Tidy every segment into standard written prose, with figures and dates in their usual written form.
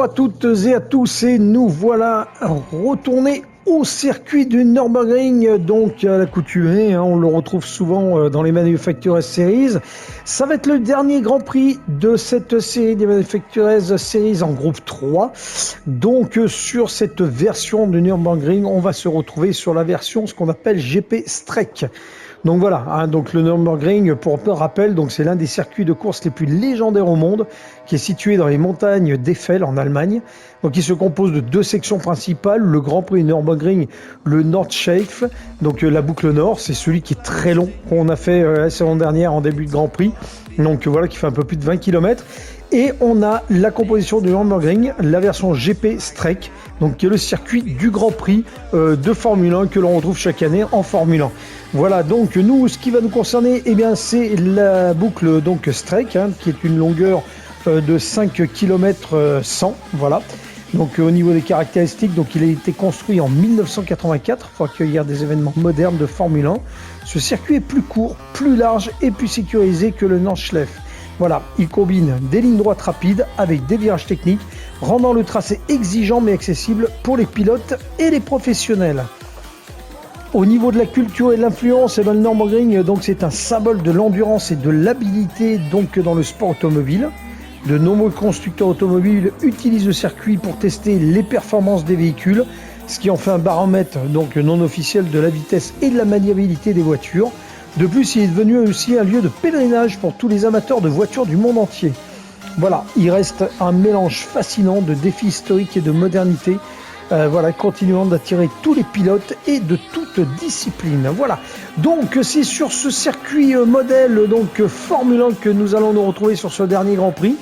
à toutes et à tous et nous voilà retournés au circuit du Nürburgring, donc à l'accoutumée, on le retrouve souvent dans les Manufacturers Series. Ça va être le dernier Grand Prix de cette série des Manufacturers Series en groupe 3. Donc sur cette version du Nürburgring, on va se retrouver sur la version ce qu'on appelle GP Streck. Donc voilà, donc le Nürburgring, pour un peu rappel, donc c'est l'un des circuits de course les plus légendaires au monde, qui est situé dans les montagnes d'Eifel en Allemagne. Donc il se compose de deux sections principales, le Grand Prix Nürburgring, le Nordschleife, donc la boucle nord, c'est celui qui est très long, qu'on a fait la saison dernière en début de Grand Prix, donc voilà, qui fait un peu plus de 20 km. Et on a la composition du Nürburgring, la version GP Streck, donc qui est le circuit du Grand Prix de Formule 1 que l'on retrouve chaque année en Formule 1. Voilà, donc nous, ce qui va nous concerner, eh bien, c'est la boucle donc Streck, qui est une longueur de 5 km 100, voilà. Donc au niveau des caractéristiques, donc il a été construit en 1984 pour accueillir des événements modernes de Formule 1. Ce circuit est plus court, plus large et plus sécurisé que le Nordschleife. Voilà, il combine des lignes droites rapides avec des virages techniques, rendant le tracé exigeant mais accessible pour les pilotes et les professionnels. Au niveau de la culture et de l'influence, le Nürburgring, donc c'est un symbole de l'endurance et de l'habilité donc dans le sport automobile. De nombreux constructeurs automobiles utilisent le circuit pour tester les performances des véhicules, ce qui en fait un baromètre donc non officiel de la vitesse et de la maniabilité des voitures. De plus, il est devenu aussi un lieu de pèlerinage pour tous les amateurs de voitures du monde entier. Voilà, il reste un mélange fascinant de défis historiques et de modernité, continuant d'attirer tous les pilotes et de toutes disciplines. Voilà, donc c'est sur ce circuit modèle donc Formule 1 que nous allons nous retrouver sur ce dernier Grand Prix.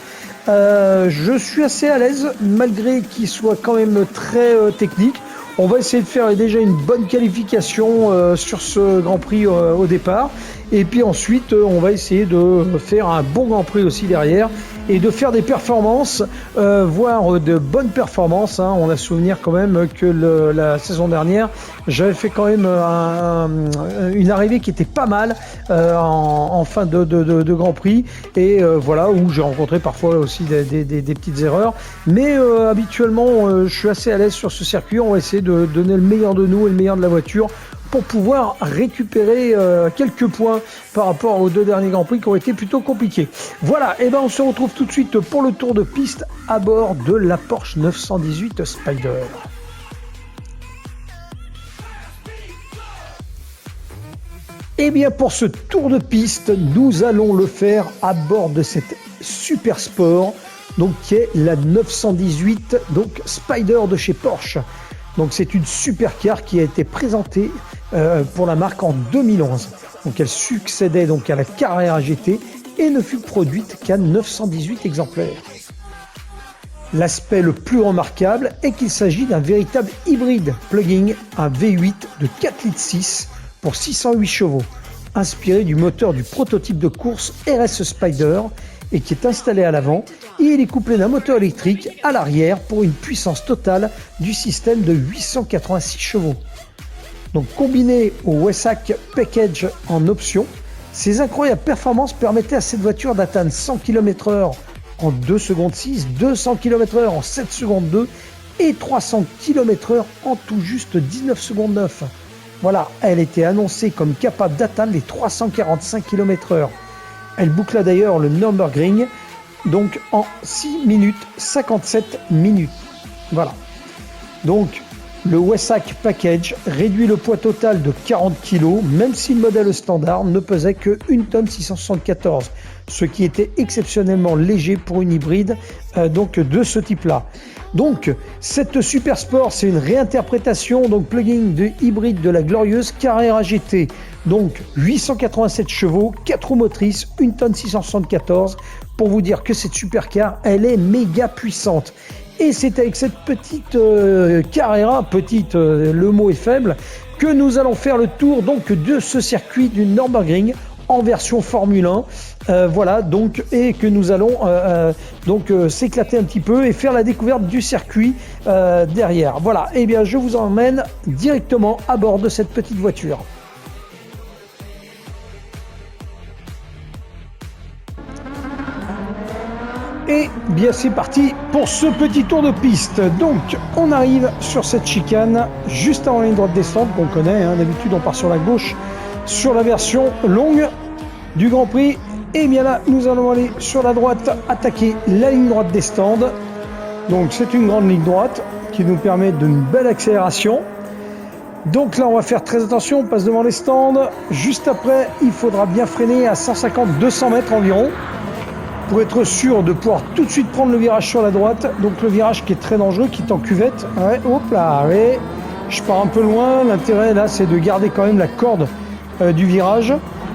Je suis assez à l'aise, malgré qu'il soit quand même très technique. On va essayer de faire déjà une bonne qualification sur ce Grand Prix au départ. Et puis ensuite, on va essayer de faire un bon Grand Prix aussi derrière et de faire des performances, voire de bonnes performances. On a souvenir quand même que la saison dernière, j'avais fait quand même une arrivée qui était pas mal en fin de Grand Prix. Et voilà, où j'ai rencontré parfois aussi des petites erreurs. Mais habituellement, je suis assez à l'aise sur ce circuit. On va essayer de donner le meilleur de nous et le meilleur de la voiture pour pouvoir récupérer quelques points par rapport aux deux derniers Grands Prix qui ont été plutôt compliqués. Voilà, et on se retrouve tout de suite pour le tour de piste à bord de la Porsche 918 Spyder. Et bien pour ce tour de piste, nous allons le faire à bord de cette super sport, donc qui est la 918 donc Spyder de chez Porsche. Donc c'est une supercar qui a été présentée pour la marque en 2011. Donc elle succédait donc à la Carrera GT et ne fut produite qu'à 918 exemplaires. L'aspect le plus remarquable est qu'il s'agit d'un véritable hybride plug-in, un V8 de 4,6 litres pour 608 chevaux, inspiré du moteur du prototype de course RS Spyder et qui est installé à l'avant, et il est couplé d'un moteur électrique à l'arrière pour une puissance totale du système de 886 chevaux. Donc combiné au WESAC Package en option, ces incroyables performances permettaient à cette voiture d'atteindre 100 km/h en 2 secondes 6, 200 km/h en 7 secondes 2 et 300 km/h en tout juste 19 secondes 9. Voilà, elle était annoncée comme capable d'atteindre les 345 km/h. Elle boucla d'ailleurs le Nürburgring donc en 6 minutes 57 minutes. Voilà. Donc le WESAC Package réduit le poids total de 40 kg, même si le modèle standard ne pesait que 1 tonne 674, ce qui était exceptionnellement léger pour une hybride donc de ce type-là. Donc cette Super Sport, c'est une réinterprétation donc plug-in de hybride de la glorieuse Carrera GT. Donc 887 chevaux, 4 roues motrices, 1 tonne 674, pour vous dire que cette supercar, elle est méga puissante. Et c'est avec cette petite Carrera, le mot est faible, que nous allons faire le tour donc de ce circuit du Nürburgring en version Formule 1. Voilà, donc, et que nous allons s'éclater un petit peu et faire la découverte du circuit derrière. Voilà, et bien je vous emmène directement à bord de cette petite voiture. Et bien c'est parti pour ce petit tour de piste. Donc on arrive sur cette chicane juste avant la ligne droite descente qu'on connaît, hein. D'habitude on part sur la gauche sur la version longue du Grand Prix. Et bien là nous allons aller sur la droite attaquer la ligne droite des stands. Donc c'est une grande ligne droite qui nous permet d'une belle accélération. Donc là on va faire très attention, on passe devant les stands. Juste après il faudra bien freiner à 150-200 mètres environ, pour être sûr de pouvoir tout de suite prendre le virage sur la droite. Donc le virage qui est très dangereux, qui est en cuvette. Ouais, hop là, ouais. Je pars un peu loin. L'intérêt là, c'est de garder quand même la corde du virage.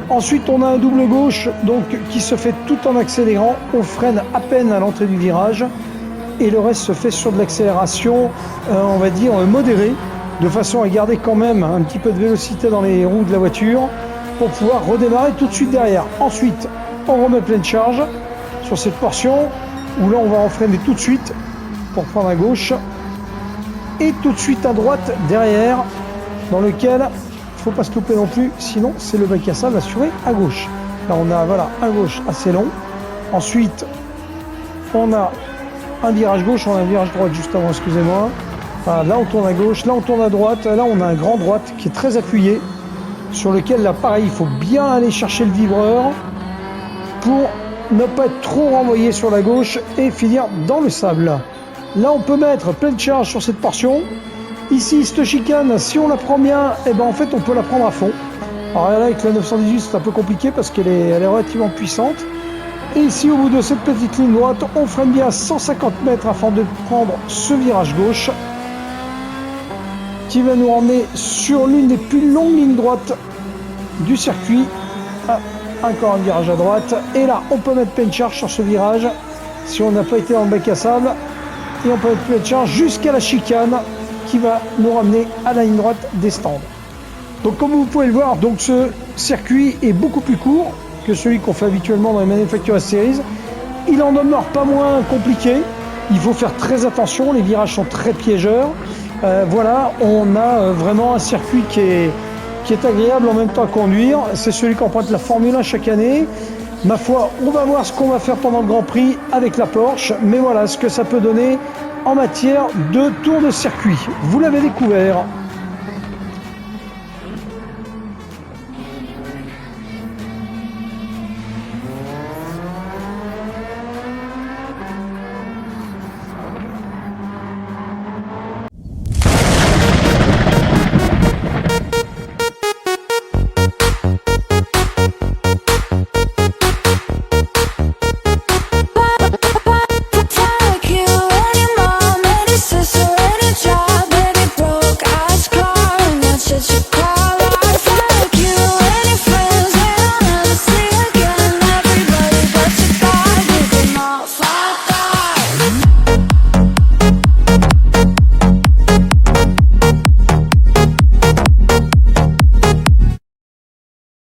Ensuite, on a un double gauche donc qui se fait tout en accélérant. On freine à peine à l'entrée du virage. Et le reste se fait sur de l'accélération, on va dire, modérée, de façon à garder quand même un petit peu de vélocité dans les roues de la voiture pour pouvoir redémarrer tout de suite derrière. Ensuite, on remet pleine charge sur cette portion où là on va en freiner tout de suite pour prendre à gauche et tout de suite à droite derrière, dans lequel il ne faut pas se louper non plus, sinon c'est le bac à sable assuré à gauche. Là on a voilà un gauche assez long. Ensuite on a un virage gauche, on a un virage droite juste avant, excusez-moi. Voilà, là on tourne à gauche, là on tourne à droite, là on a un grand droite qui est très appuyé, sur lequel là pareil il faut bien aller chercher le vibreur pour ne pas être trop renvoyé sur la gauche et finir dans le sable. Là on peut mettre pleine charge sur cette portion. Ici cette chicane, si on la prend bien, et ben en fait on peut la prendre à fond. Alors là avec la 918 c'est un peu compliqué parce qu'elle est relativement puissante. Et ici au bout de cette petite ligne droite, on freine bien à 150 mètres afin de prendre ce virage gauche qui va nous emmener sur l'une des plus longues lignes droites du circuit. Encore un virage à droite, et là on peut mettre pleine charge sur ce virage si on n'a pas été dans le bac à sable, et on peut mettre pleine charge jusqu'à la chicane qui va nous ramener à la ligne droite des stands. Donc comme vous pouvez le voir, donc ce circuit est beaucoup plus court que celui qu'on fait habituellement dans les Manufacturers Series. Il en demeure pas moins compliqué, il faut faire très attention, les virages sont très piégeurs. Voilà, on a vraiment un circuit qui est agréable en même temps à conduire. C'est celui qu'emprunte la Formule 1 chaque année. Ma foi, on va voir ce qu'on va faire pendant le Grand Prix avec la Porsche. Mais voilà ce que ça peut donner en matière de tour de circuit. Vous l'avez découvert.